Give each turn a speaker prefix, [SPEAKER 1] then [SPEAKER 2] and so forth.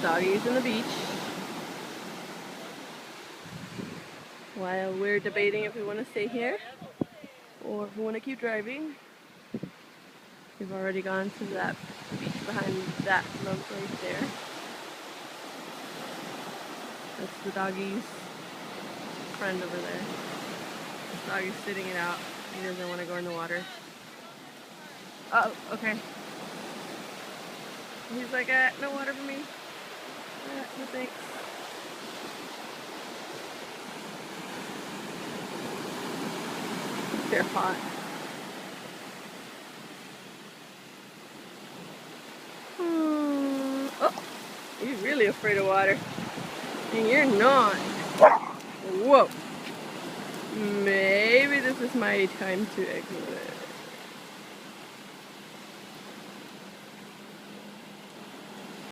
[SPEAKER 1] the doggies in the beach while we're debating if we want to stay here or if we want to keep driving. We've already gone to that beach behind that little place there. That's the doggy's friend over there. This doggy's sitting it out. He doesn't want to go in the water. Oh, okay. He's like, no water for me. No thanks. They're hot. Oh, he's really afraid of water. And you're not. Whoa. Maybe this is my time to exit.